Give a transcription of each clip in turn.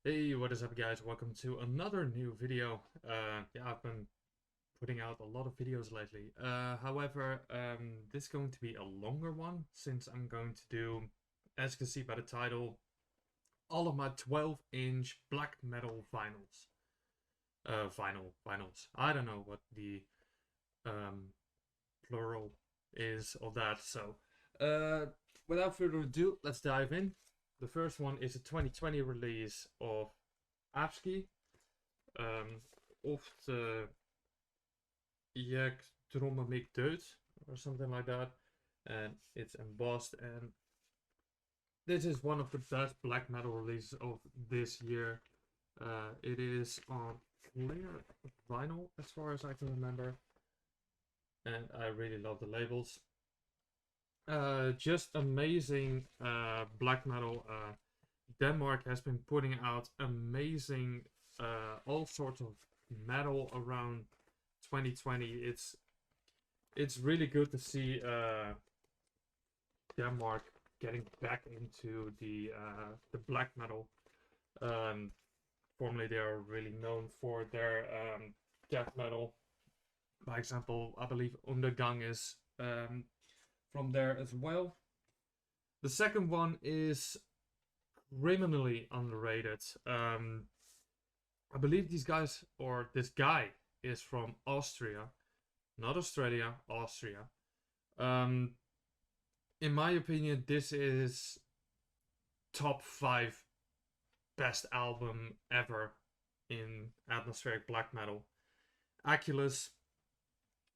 Hey, what is up guys? Welcome to another new video. Yeah, I've been putting out a lot of videos lately. However, this is going to be a longer one since I'm going to do, as you can see by the title, all of my 12-inch black metal vinyls. Vinyls. I don't know what the um, plural is of that. So, without further ado, let's dive in. The first one is a 2020 release of Afsky, of the Jak Dromen Mig Dood, or something like that. And it's embossed, and this is one of the best black metal releases of this year. It is on clear vinyl, as far as I can remember, and I really love the labels. Just amazing black metal. Denmark has been putting out amazing all sorts of metal around 2020. It's really good to see Denmark getting back into the black metal. Formerly, they are really known for their death metal. By example, I believe Undergang is from there as well. The second one is criminally underrated. I believe these guys, or this guy, is from Austria, not Australia, Austria. In my opinion, this is top 5 best album ever in atmospheric black metal. Aculus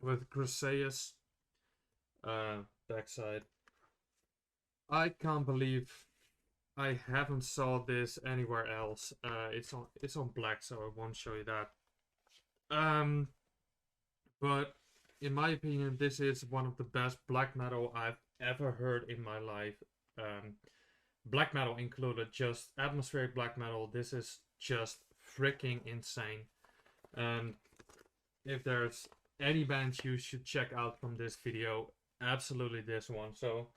with Chrysaeus backside. I can't believe I haven't saw this anywhere else. It's on black, so I won't show you that. But in my opinion, this is one of the best black metal I've ever heard in my life. Black metal included, just atmospheric black metal. This is just freaking insane. And if there's any band you should check out from this video, absolutely this one. So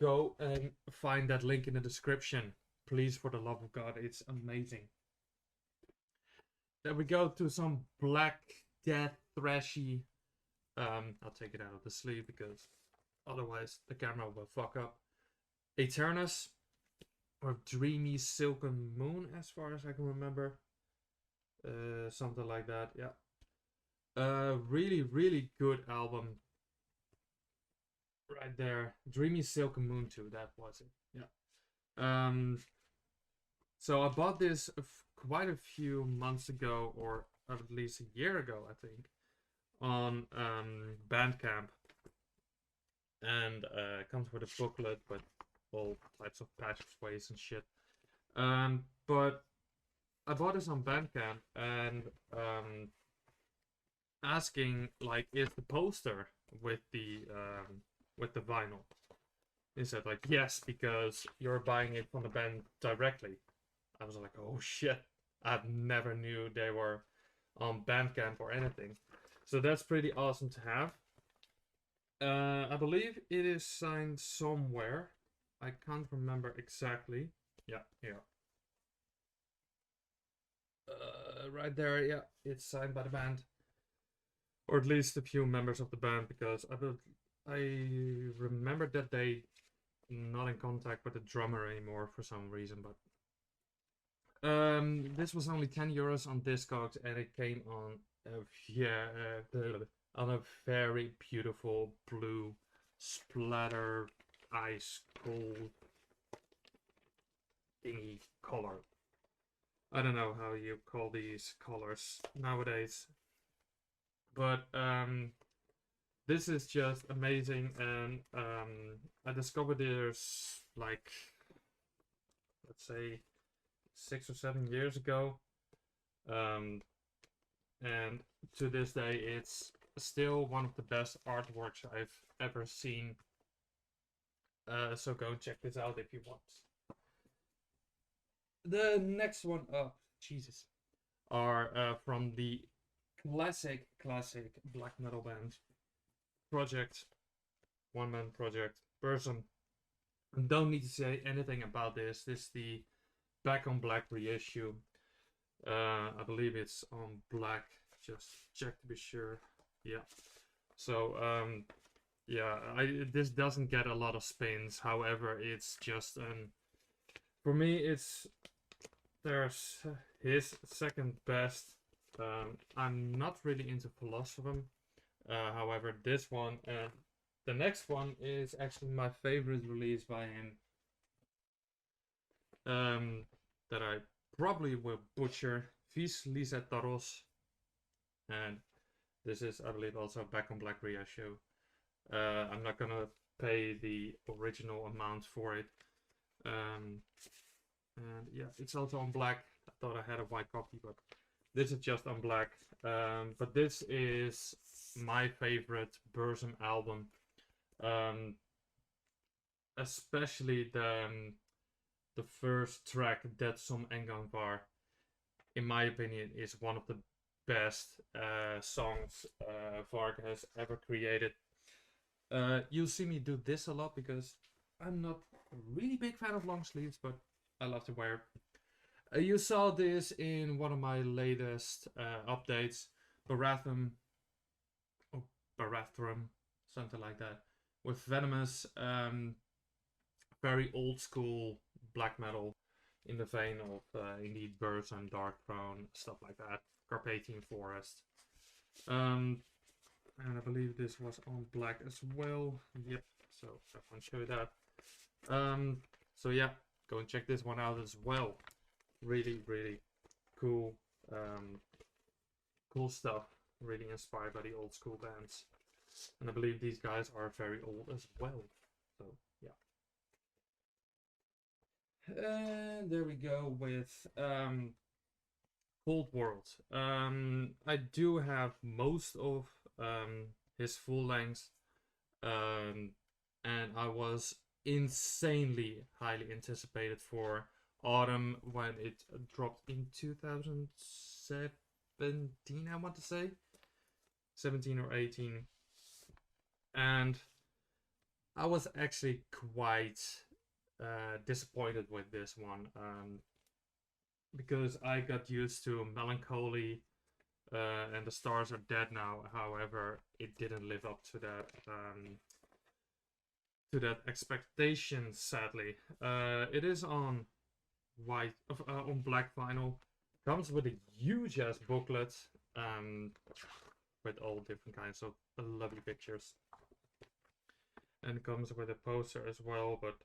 go and find that link in the description. Please, for the love of God, it's amazing. Then we go to some black death thrashy. I'll take it out of the sleeve because otherwise the camera will fuck up. Eternus, or Dreamy Silken Moon, as far as I can remember. Something like that, yeah. Really, really good album. Right there. Dreamy Silken Moon too, that was it. Yeah. So I bought this quite a few months ago, or at least a year ago, I think, on Bandcamp. And it comes with a booklet with all types of passageways and shit. But I bought this on Bandcamp and asking, like, is the poster with the vinyl? They said, like, yes, because you're buying it from the band directly. I was like, oh shit, I never knew they were on Bandcamp or anything. So that's pretty awesome to have. I believe it is signed somewhere. I can't remember exactly. Yeah, here. Right there, yeah, it's signed by the band. Or at least a few members of the band, because I remember that they not in contact with the drummer anymore for some reason, but this was only 10 euros on Discogs, and it came on on a very beautiful blue splatter ice cold thingy color. I don't know how you call these colors nowadays, but this is just amazing. And I discovered there's, like, let's say 6 or 7 years ago, and to this day it's still one of the best artworks I've ever seen. So go and check this out if you want. The next one up, Jesus, are from the classic black metal band project, one-man project, person. Don't need to say anything about this. This is the Back on Black reissue. I believe it's on black. Just check to be sure. Yeah. So yeah, this doesn't get a lot of spins. However, it's just for me there's his second best. I'm not really into philosophy. However, this one and the next one is actually my favorite release by him. That I probably will butcher. Vis Lisetaros. And this is, I believe, also Back on Black reissue. I'm not gonna pay the original amount for it. And yeah, it's also on black. I thought I had a white copy, but this is just on black. But this is my favorite Burzum album. Especially the first track, Dead Som Enganvar, in my opinion, is one of the best songs Varg has ever created. You'll see me do this a lot because I'm not a really big fan of long sleeves, but I love to wear it. You saw this in one of my latest updates, Barathrum, or Barathrum, something like that, with Venomous, very old school black metal in the vein of indeed Burzum, Darkthrone, stuff like that, Carpathian Forest. And I believe this was on black as well. Yep, so I want to show you that. So yeah, go and check this one out as well. Really, really cool, cool stuff. Really inspired by the old school bands. And I believe these guys are very old as well. So yeah. And there we go with Cold World. I do have most of his full length, and I was insanely highly anticipated for autumn when it dropped in 2017, I want to say 17 or 18, and I was actually quite disappointed with this one, because I got used to Melancholy and The Stars Are Dead Now. However, it didn't live up to that expectation, sadly. It is on white, on black vinyl. Comes with a huge ass booklet, with all different kinds of lovely pictures, and comes with a poster as well. But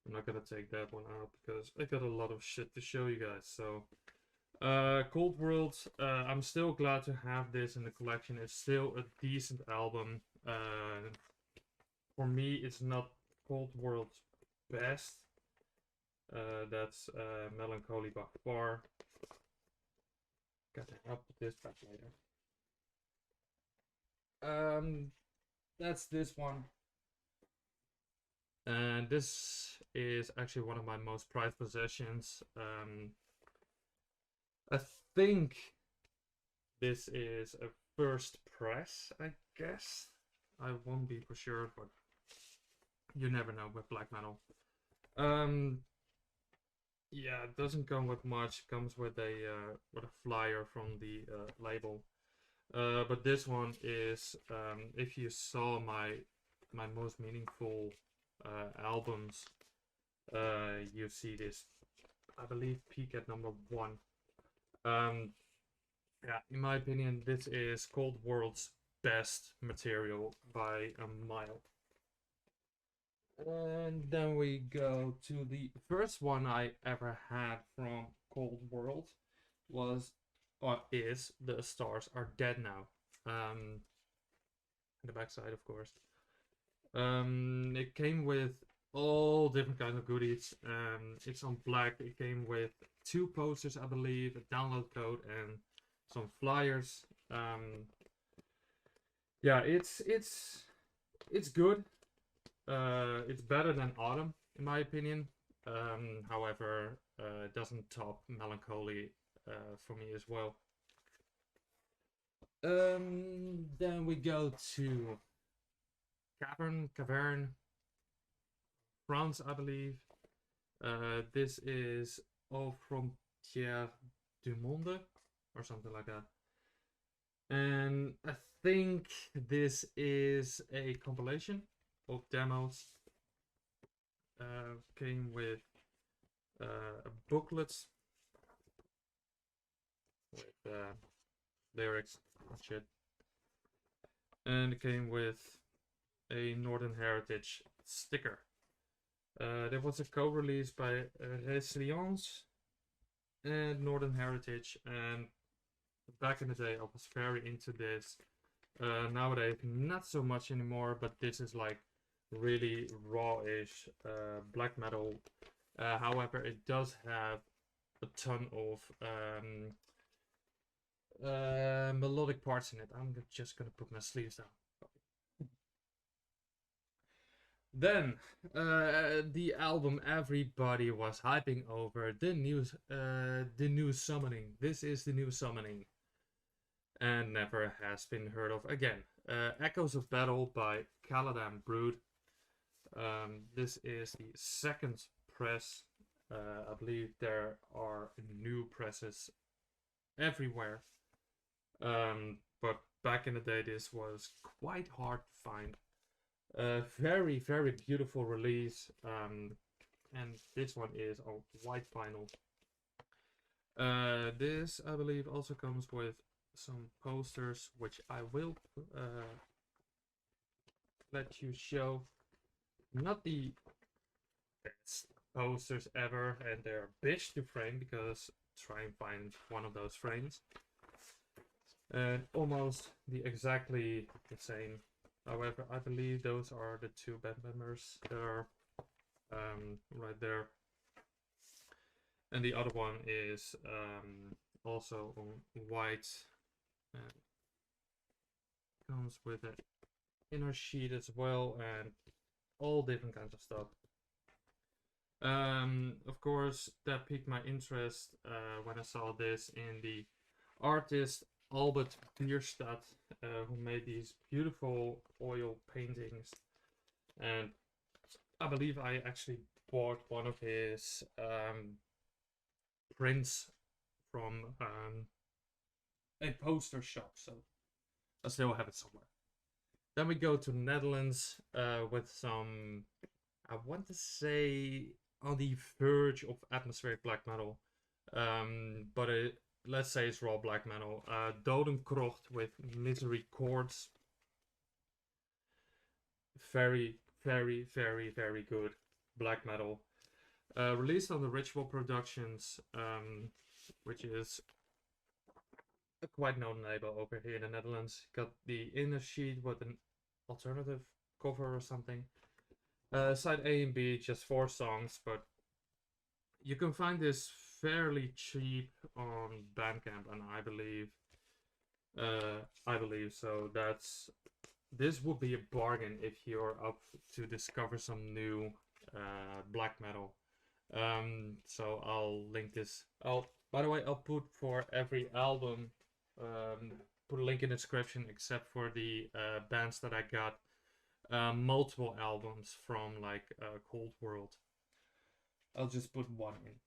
I'm not gonna take that one out because I got a lot of shit to show you guys. So, Cold World, I'm still glad to have this in the collection. It's still a decent album. For me, it's not Cold World's best. That's Melancholy by far. I'll put this back later. That's this one. And this is actually one of my most prized possessions. I think this is a first press, I guess. I won't be for sure, but you never know with black metal. Yeah, it doesn't come with much. It comes with a flyer from the label. But this one is, if you saw my most meaningful albums, you see this, I believe, peak at number 1. Yeah, in my opinion, this is Cold World's best material by a mile. And then we go to the first one I ever had from Cold World is The Stars Are Dead Now. The backside, of course. It came with all different kinds of goodies. It's on black. It came with 2 posters, I believe, a download code, and some flyers. Yeah, it's good. It's better than Autumn, in my opinion. However, it doesn't top Melancholy for me as well. Then we go to Cavern, France, I believe. This is Aux Frontières du Monde, or something like that. And I think this is a compilation of demos. Came with a booklet with lyrics and shit. And it came with a Northern Heritage sticker. There was a co-release by Resilience and Northern Heritage, and back in the day I was very into this. Nowadays not so much anymore, but this is like really raw-ish black metal. However, it does have a ton of melodic parts in it. I'm just gonna put my sleeves down. Then, the album everybody was hyping over, the new Summoning. This is the new Summoning, and never has been heard of again. Echoes of Battle by Caladan Brood. This is the second press. I believe there are new presses everywhere. But back in the day, this was quite hard to find. Very, very beautiful release. And this one is on white vinyl. This, I believe, also comes with some posters, which I will let you show. Not the best posters ever, and they're a bitch to frame, because try and find one of those frames. And almost exactly the same. However, I believe those are the two band members that are right there. And the other one is also on white. Comes with an inner sheet as well, and all different kinds of stuff. Of course, that piqued my interest when I saw this in the artist Albert Bierstadt, who made these beautiful oil paintings. And I believe I actually bought one of his prints from a poster shop, so I still have it somewhere. Then we go to the Netherlands with some, I want to say, on the verge of atmospheric black metal, but let's say it's raw black metal. Dodenkrocht with Misery Chords. Very, very, very, very good black metal. Released on the Ritual Productions, which is a quite known label over here in the Netherlands. Got the inner sheet with an alternative cover or something. Side A and B, just 4 songs, but you can find this fairly cheap on Bandcamp, and I believe so. This would be a bargain if you're up to discover some new black metal. So I'll link this. By the way, I'll put for every album, put a link in the description, except for the bands that I got multiple albums from, like Cold World. I'll just put one in.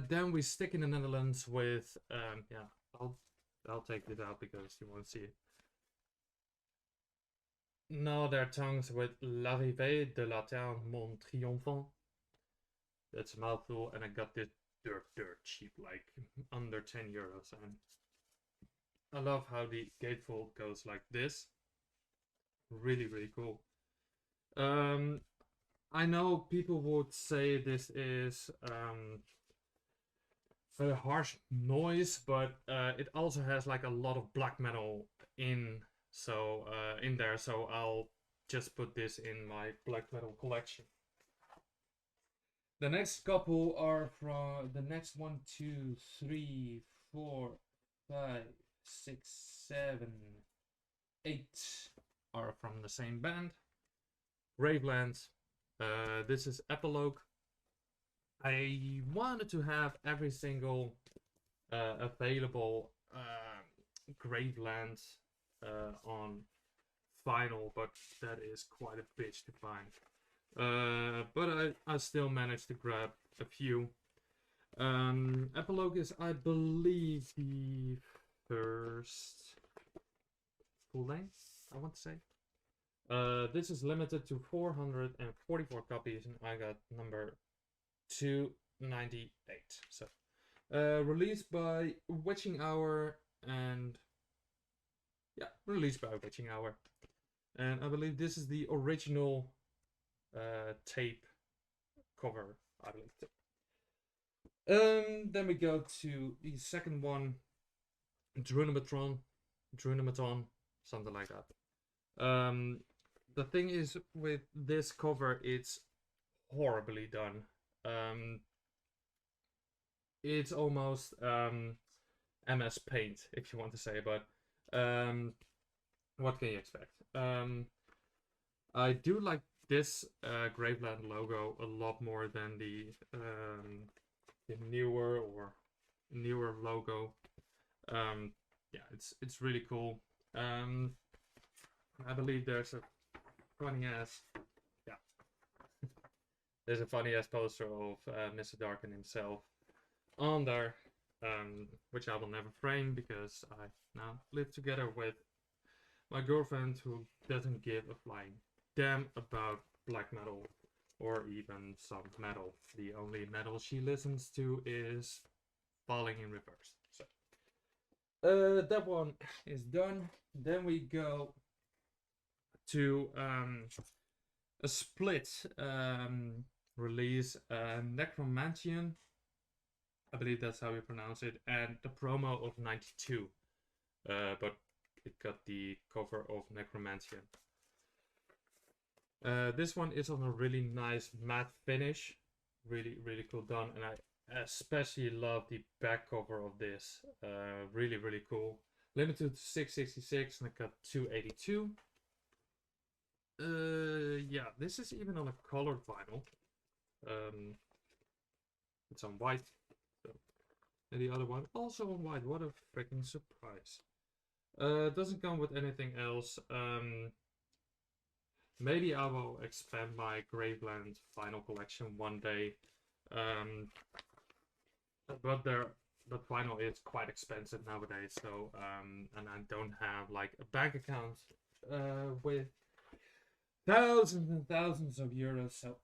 Then we stick in the Netherlands with yeah, I'll take this out because you won't see it. Now their tongues with L'arrivée de la Terre Mon Triomphant. That's a mouthful, and I got this dirt cheap, like under 10 euros. And I love how the gatefold goes like this. Really, really cool. I know people would say this is a harsh noise, but it also has like a lot of black metal in there, so I'll just put this in my black metal collection. The next couple are from the next 1, 2, 3, 4, 5, 6, 7, 8 are from the same band. Graveland. This is Epilogue. I wanted to have every single available Graveland on vinyl, but that is quite a bitch to find. But I still managed to grab a few. Epilogue is, I believe, the first full length, I want to say. This is limited to 444 copies, and I got number 298. So, released by Witching Hour, and yeah, released by Witching Hour, and I believe this is the original tape cover, I believe. Then we go to the second one, Druidimaton, something like that. The thing is with this cover, it's horribly done. It's almost MS Paint, if you want to say, but what can you expect? I do like this Graveland logo a lot more than the newer logo. Yeah, it's really cool. I believe there's a funny ass, yeah, there's a funny ass poster of Mr. Darkin himself on there, which I will never frame because I now live together with my girlfriend who doesn't give a flying damn about black metal or even some metal. The only metal she listens to is Falling in Reverse. So that one is done. Then we go to a split release, Necromancer, I believe that's how you pronounce it, and the promo of 92, but it got the cover of Necromancer. This one is on a really nice matte finish, really cool done, and I especially love the back cover of this. Really cool. Limited to 666, and I got 282. Yeah, this is even on a colored vinyl. It's on white. So. And the other one also on white. What a freaking surprise. Doesn't come with anything else. Maybe I will expand my Graveland vinyl collection one day. But vinyl is quite expensive nowadays, so and I don't have like a bank account with thousands and thousands of euros. So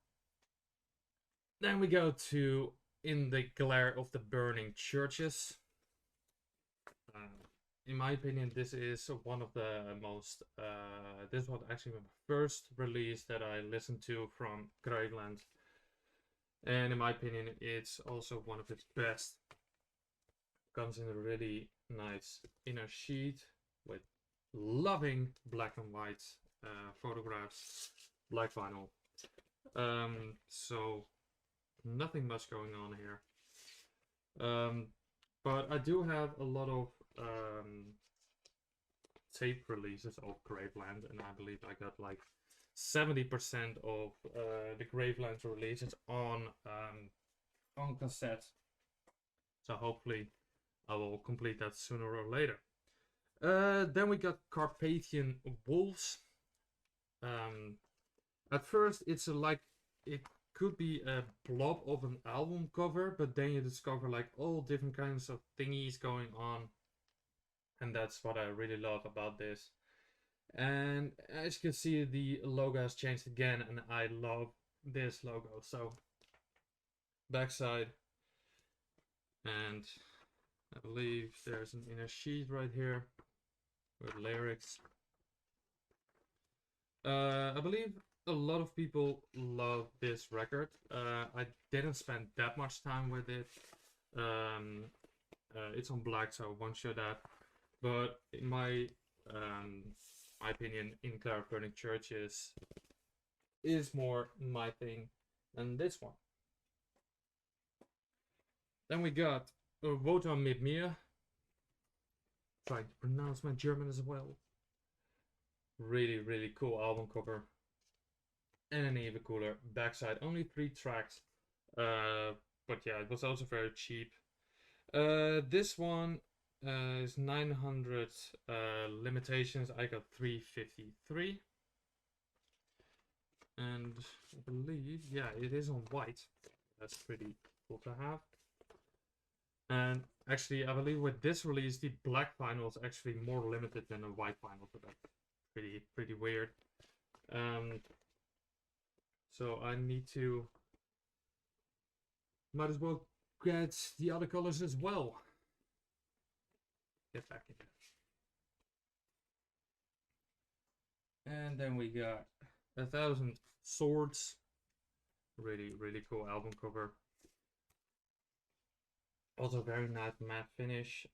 then we go to In the Glare of the Burning Churches. In my opinion, this is one of the most, this was actually my first release that I listened to from Graveland. And in my opinion, it's also one of its best. Comes in a really nice inner sheet with loving black and white photographs, black vinyl. So nothing much going on here. But I do have a lot of tape releases of Graveland, and I believe I got like 70% of the Graveland releases on cassette. So hopefully I will complete that sooner or later. Then we got Carpathian Wolves. At first it's it could be a blob of an album cover, but then you discover like all different kinds of thingies going on, and that's what I really love about this. And as you can see, the logo has changed again, and I love this logo. So backside, and I believe there's an inner sheet right here with lyrics. I believe a lot of people love this record. I didn't spend that much time with it. It's on black, so I won't show that. But in my opinion, In Glare of Burning Churches is more my thing than this one. Then we got Wota mit mir. Trying to pronounce my German as well. Really cool album cover. And an even cooler backside. Only 3 tracks. But yeah, it was also very cheap. This one is 900 limitations. I got 353. And I believe, yeah, it is on white. That's pretty cool to have. And actually, I believe with this release, the black vinyl is actually more limited than a white vinyl, so that's pretty weird. So I need to, might as well get the other colors as well. Get back in there. And then we got 1,000 Swords. Really cool album cover. Also very nice matte finish.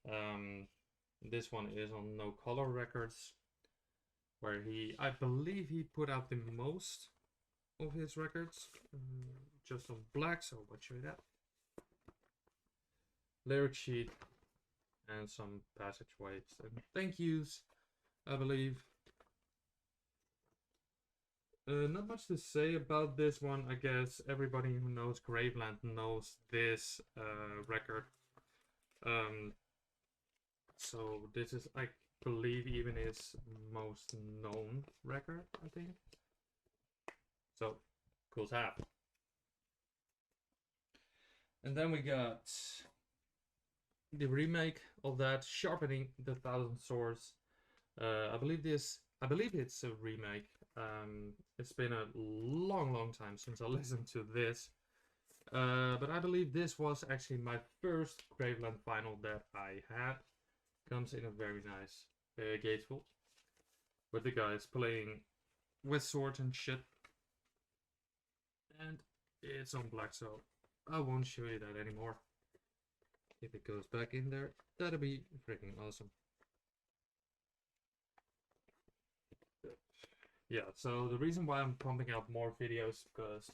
This one is on No Color Records, where I believe he put out the most of his records, just on black, so I'll show you that. Lyric sheet and some passageways and thank yous, I believe. Not much to say about this one. I guess everybody who knows Graveland knows this record. So this is, I believe, even his most known record, I think. So, cool to have. And then we got the remake of that, Sharpening the Thousand Swords. I believe it's a remake. It's been a long time since I listened to this. But I believe this was actually my first Graveland vinyl that I had. Comes in a very nice gatefold, with the guys playing with swords and shit. And it's on black, so I won't show you that anymore. If it goes back in there, that'll be freaking awesome. Yeah, so the reason why I'm pumping out more videos because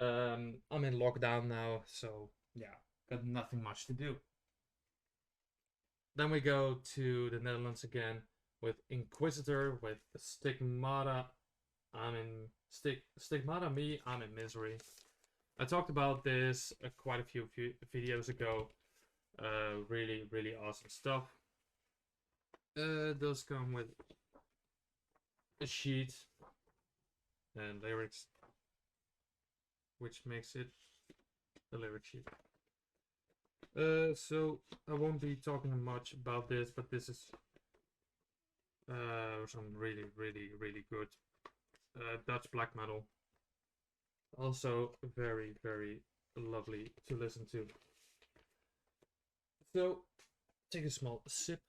I'm in lockdown now, so yeah, got nothing much to do. Then we go to the Netherlands again with Inquisitor, with Stigmata. Stigmata me, I'm in misery. I talked about this quite a few videos ago. Really awesome stuff. Those come with a sheet and lyrics, which makes it the lyric sheet. So I won't be talking much about this, but this is some really good Dutch black metal. Also very lovely to listen to. So take a small sip.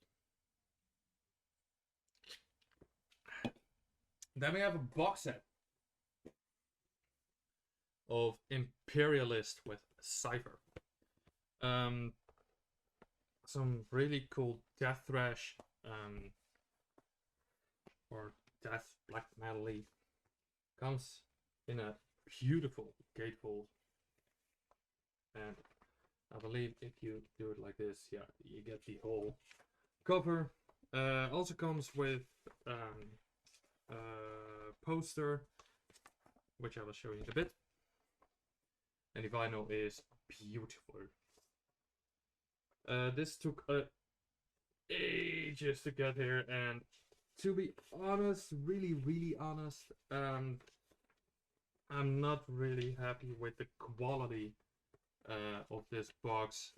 Then we have a box set of Imperialist with Cipher. Some really cool death thrash or death black metal-y. Comes in a beautiful gatefold, and I believe if you do it like this, yeah, you get the whole cover. Also comes with poster, which I will show you in a bit. And the vinyl is beautiful. This took ages to get here, and to be honest, really honest, I'm not really happy with the quality of this box.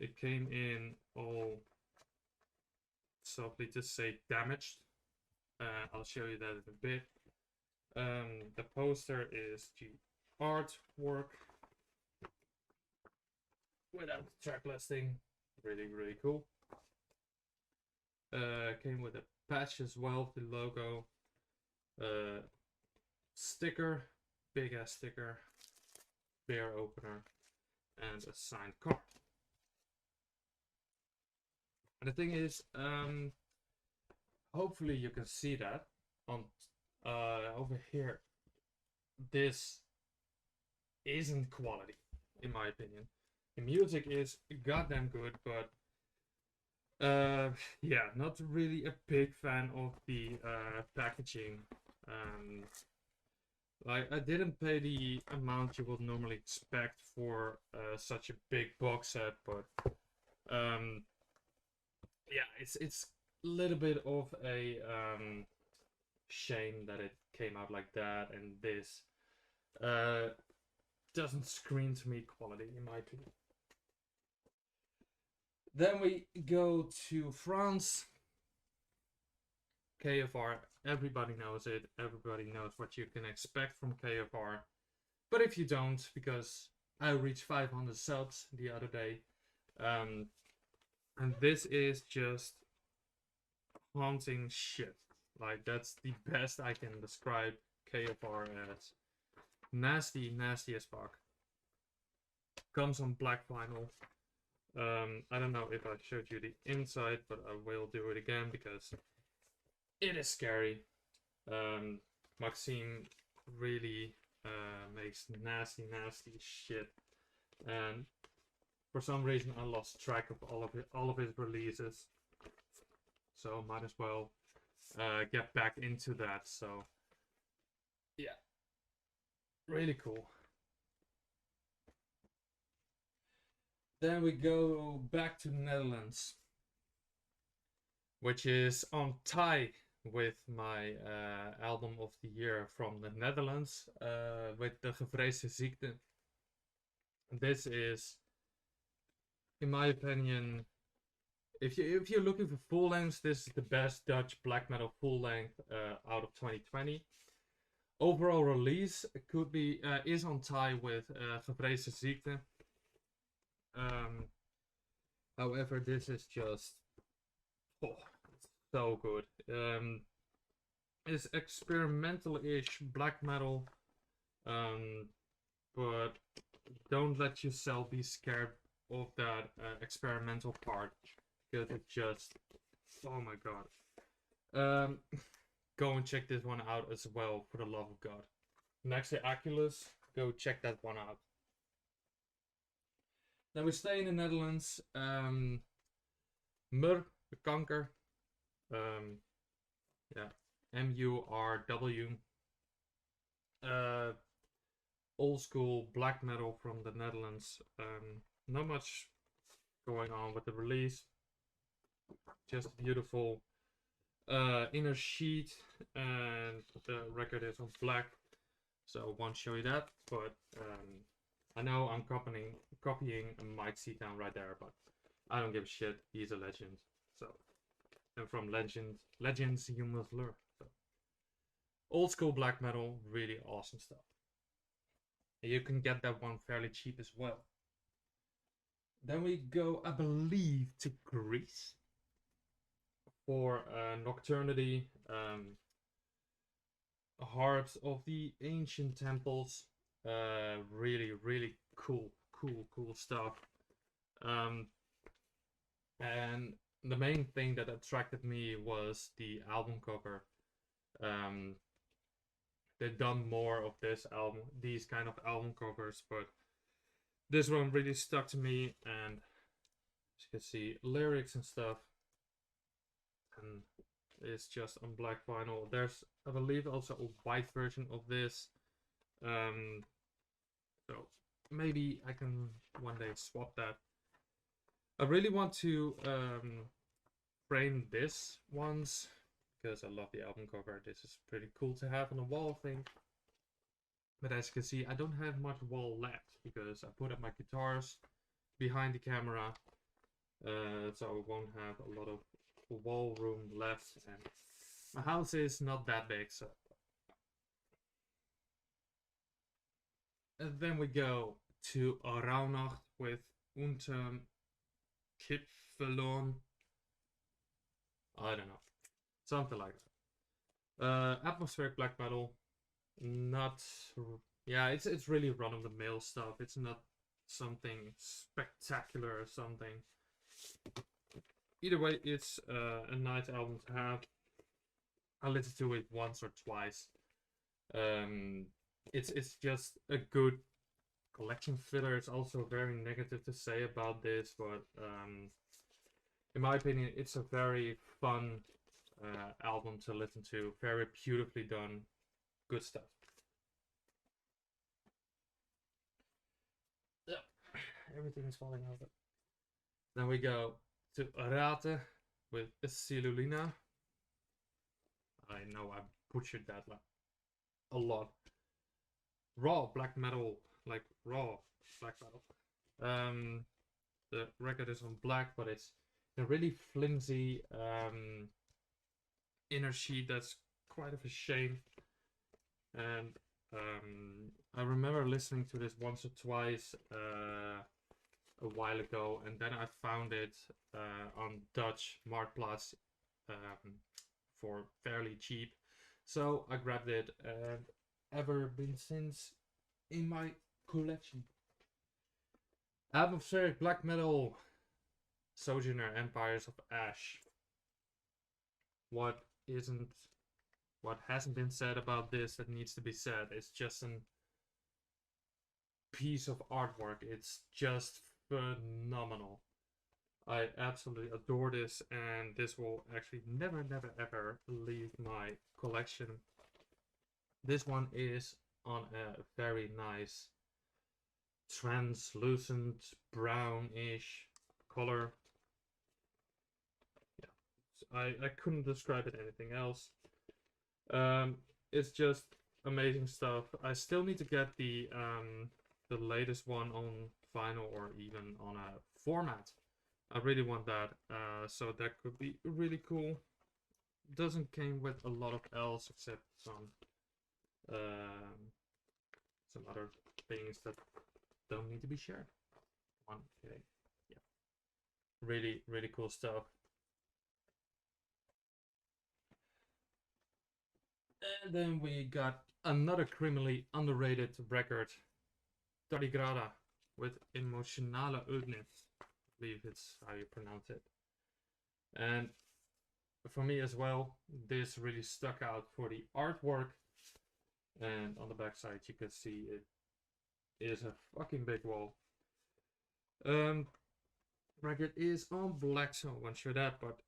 It came in all, softly to say, damaged. I'll show you that in a bit. The poster is the artwork without the track listing. Really cool. Came with a patch as well, the logo. Sticker, big ass sticker, bear opener, and a signed card. And the thing is, hopefully you can see that on over here. This isn't quality, in my opinion. The music is goddamn good, but yeah, not really a big fan of the packaging. Like, I didn't pay the amount you would normally expect for such a big box set, but yeah, it's a little bit of a shame that it came out like that, and this doesn't scream to me quality, in my opinion. Then we go to France. KFR, everybody knows it. Everybody knows what you can expect from KFR. But if you don't, because I reached 500 subs the other day, and this is just haunting shit. Like, that's the best I can describe KFR as. Nasty, nasty as fuck. Comes on black vinyl. I don't know if I showed you the inside, but I will do it again because it is scary. Maxime really makes nasty, nasty shit, and for some reason I lost track of all of his releases, so might as well get back into that. So yeah, really cool. Then we go back to the Netherlands, which is on tie with my album of the year from the Netherlands, with De Gevreesde Ziekte. This is, in my opinion, if you're looking for full lengths, this is the best Dutch black metal full length out of 2020. Overall release could be is on tie with Gevreesde Ziekte. However, this is just so good. It's experimental-ish black metal, but don't let yourself be scared of that experimental part, because it just, oh my god. Go and check this one out as well, for the love of God. Next to Oculus, go check that one out. Then we stay in the Netherlands. Mur, the Kanker. Yeah, MURW. Old school black metal from the Netherlands. Not much going on with the release. Just beautiful inner sheet, and the record is on black, so I won't show you that. But I know I'm copying Mike Seatown right there, but I don't give a shit. He's a legend. So, and from legends you must learn. So, old school black metal, really awesome stuff. And you can get that one fairly cheap as well. Then we go, I believe, to Greece for Nocturnity, Harps of the Ancient Temples. Really, really cool stuff. And the main thing that attracted me was the album cover. They've done more of these kind of album covers, but this one really stuck to me. And as you can see, lyrics and stuff, and it's just on black vinyl. There's, I believe, also a white version of this. So maybe I can one day swap that. I really want to frame this once, because I love the album cover. This is pretty cool to have on the wall thing. But as you can see, I don't have much wall left, because I put up my guitars behind the camera, so I won't have a lot of wall room left, and my house is not that big. So, and then we go to Rauhnacht with Untitled Chapter. I don't know, something like that. Atmospheric black metal, not, yeah, it's really run of the mill stuff. It's not something spectacular or something. Either way, it's a nice album to have. I listened to it once or twice. It's just a good collection filler. It's also very negative to say about this, but in my opinion, it's a very fun album to listen to. Very beautifully done, good stuff. Yeah, everything is falling over. Then we go to Rate with Cellulina. I know I butchered that a lot. Raw black metal, like raw black metal. The record is on black, but it's a really flimsy inner sheet that's quite of a shame. And I remember listening to this once or twice a while ago, and then I found it on Dutch Marktplaats for fairly cheap. So I grabbed it and ever been since in my collection. Atmospheric black metal, Sojourner, Empires of Ash. What hasn't been said about this that needs to be said? It's just a piece of artwork. It's just phenomenal. I absolutely adore this, and this will actually never ever leave my collection. This one is on a very nice translucent brownish color. Yeah, I couldn't describe it anything else. It's just amazing stuff. I still need to get the latest one on vinyl or even on a format. I really want that, so that could be really cool. Doesn't came with a lot of else except some other things that don't need to be shared. Okay, yeah, really cool stuff. And then we got another criminally underrated record, Tardigrada with Emotionale Ödnis. I believe it's how you pronounce it. And for me as well, this really stuck out for the artwork. And on the back side, you can see it is a fucking big wall. Record is on black, so I won't show that. But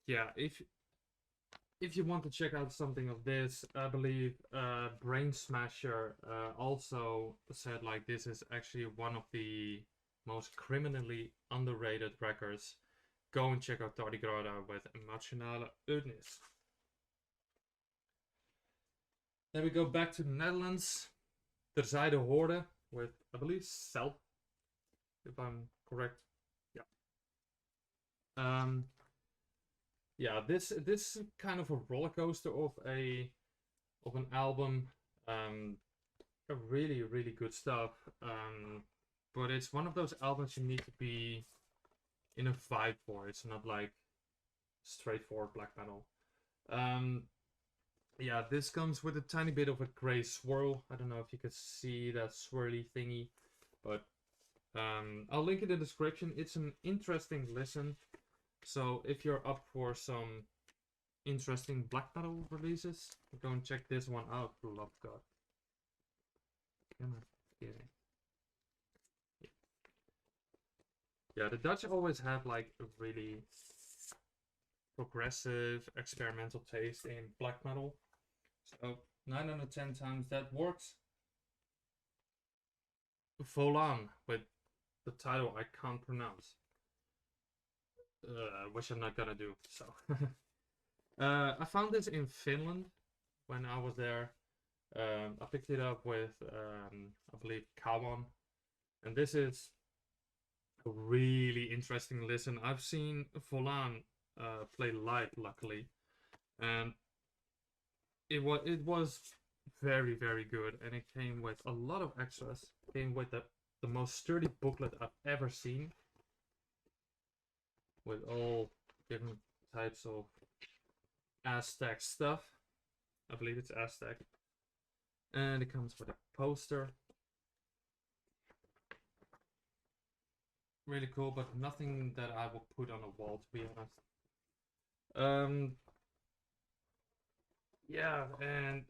yeah, if you want to check out something of this, I believe Brain Smasher also said like this is actually one of the most criminally underrated records. Go and check out Tardigrada with Emotionale Ödnis. Then we go back to the Netherlands. Terzijde Horde with, I believe, Cell, if I'm correct. Yeah. Yeah, this is kind of a roller coaster of an album. Really good stuff. But it's one of those albums you need to be in a vibe for. It's not like straightforward black metal. Yeah, this comes with a tiny bit of a gray swirl. I don't know if you can see that swirly thingy, but I'll link it in the description. It's an interesting listen. So if you're up for some interesting black metal releases, go and check this one out. Love God. Yeah, the Dutch always have like a really progressive, experimental taste in black metal. So 9 out of 10 times that works. Volan with the title I can't pronounce. Which I'm not gonna do. So I found this in Finland when I was there. I picked it up with I believe Kawan, and this is a really interesting listen. I've seen Volan play live, luckily, and it was very good, and it came with a lot of extras. It came with the most sturdy booklet I've ever seen, with all different types of Aztec stuff. I believe it's Aztec. And it comes with a poster. Really cool, but nothing that I will put on a wall, to be honest. Yeah, and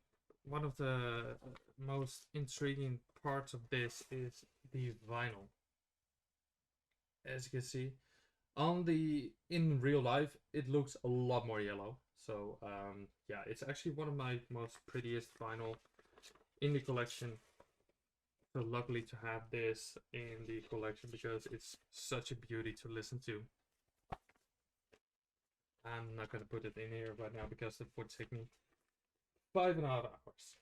one of the most intriguing parts of this is the vinyl. As you can see, in real life, it looks a lot more yellow. So yeah, it's actually one of my most prettiest vinyl in the collection. So luckily to have this in the collection because it's such a beauty to listen to. I'm not gonna put it in here right now because it would take me 5.5 hours.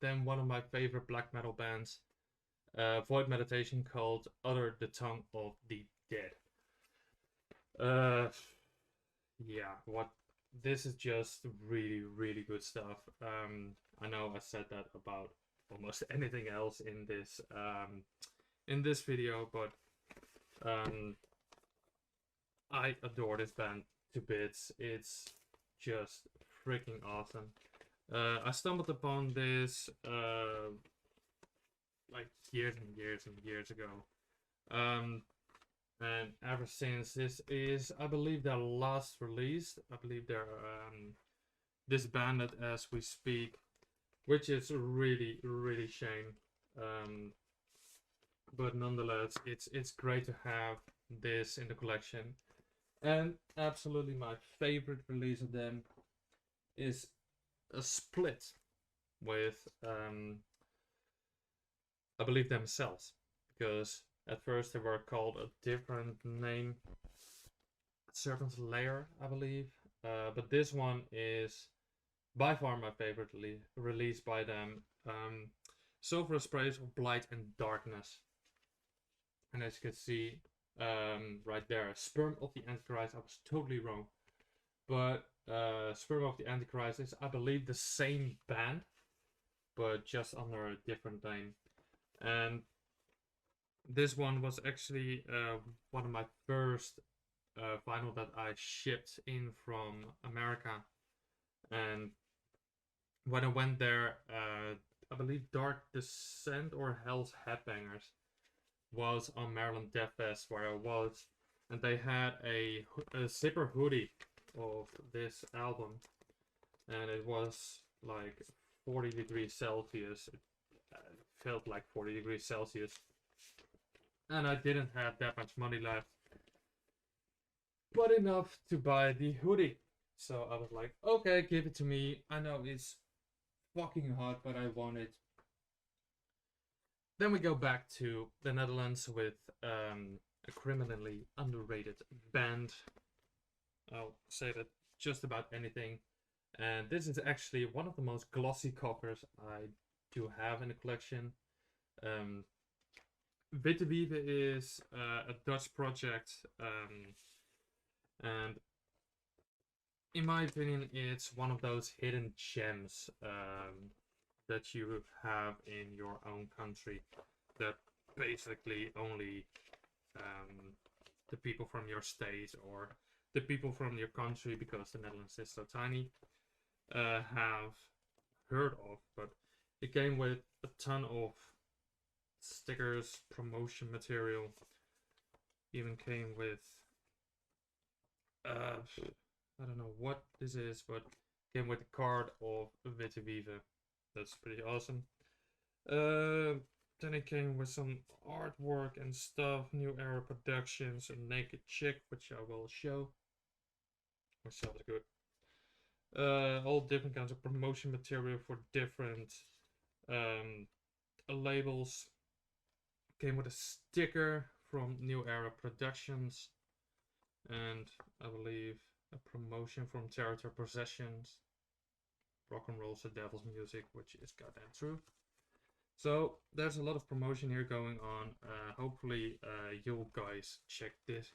Then one of my favorite black metal bands, void meditation called Utter the Tongue of the Dead. Uh, yeah, what this is just really, really good stuff. I know I said that about almost anything else in this video, but I adore this band to bits. It's just freaking awesome. I stumbled upon this like years and years and years ago. And ever since, this is, I believe, their last release. I believe they're disbanded as we speak, which is really, really shame. But nonetheless, it's great to have this in the collection. And absolutely my favorite release of them is a split with, I believe, themselves. Because at first they were called a different name, Serpent's Lair, I believe. But this one is by far my favorite release by them. Sulphurous Sprays of Blight and Darkness. And as you can see right there, Sperm of the Antichrist, I was totally wrong. But Sperm of the Antichrist is, I believe, the same band, but just under a different name. And this one was actually one of my first vinyl that I shipped in from America. And when I went there, I believe Dark Descent or Hell's Headbangers was on Maryland Death Fest where I was, and they had a zipper hoodie of this album, and it was like 40 degrees Celsius. It felt like 40 degrees Celsius, and I didn't have that much money left, but enough to buy the hoodie. So I was like, okay, give it to me. I know it's fucking hot, but I want it. Then we go back to the Netherlands with a criminally underrated band. I'll say that just about anything. And this is actually one of the most glossy covers I do have in the collection. Witte Wieve is a Dutch project, and in my opinion, it's one of those hidden gems that you have in your own country that basically only the people from your state or the people from your country, because the Netherlands is so tiny, have heard of. But it came with a ton of stickers, promotion material, even came with I don't know what this is, but came with a card of Witte Wieve. That's pretty awesome. Then it came with some artwork and stuff, New Era Productions, a naked chick, which I will show. Which sounds good. All different kinds of promotion material for different labels. Came with a sticker from New Era Productions, and I believe a promotion from Territory Possessions. Rock and roll's the devil's music, which is goddamn true. So there's a lot of promotion here going on. Hopefully you guys check this.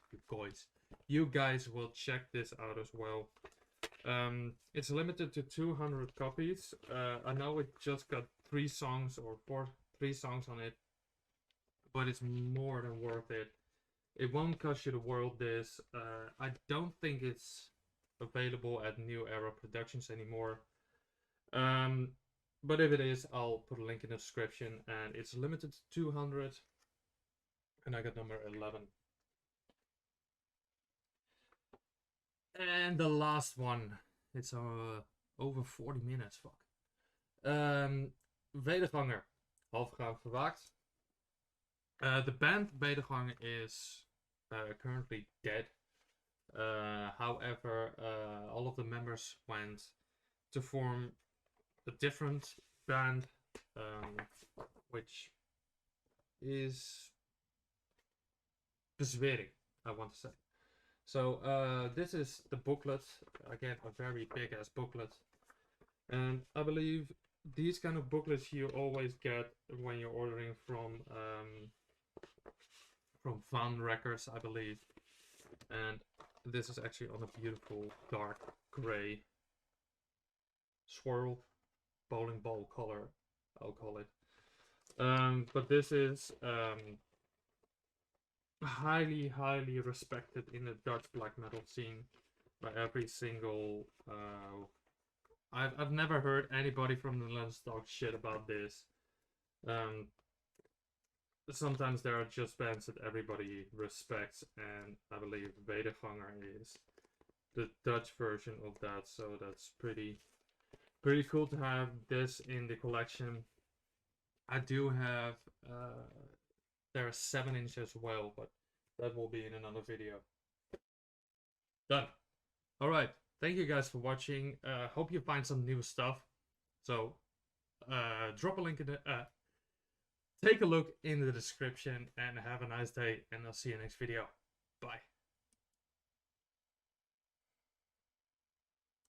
You guys will check this out as well. It's limited to 200 copies. I know it just got 3 songs on it, but it's more than worth it. It won't cost you the world. This I don't think it's available at New Era Productions anymore. But if it is, I'll put a link in the description, and it's limited to 200. And I got number 11. And the last one. It's over 40 minutes. Fuck. Wederganger. Halfgraaf verwaakt. The band Wederganger is currently dead. However, all of the members went to form a different band, which is Bezwering, I want to say. So this is the booklet, again a very big ass booklet, and I believe these kind of booklets you always get when you're ordering from Van Records, I believe. And this is actually on a beautiful dark gray swirl bowling ball color, I'll call it. But this is highly respected in the Dutch black metal scene by every single. I've never heard anybody from the Netherlands talk shit about this. Sometimes there are just bands that everybody respects, and I believe Wederganger is the Dutch version of that. So that's pretty cool to have this in the collection. I do have there are 7-inch as well, but that will be in another video. Done. Alright, thank you guys for watching. Hope you find some new stuff. So drop a link in the take a look in the description, and have a nice day, and I'll see you next video. Bye.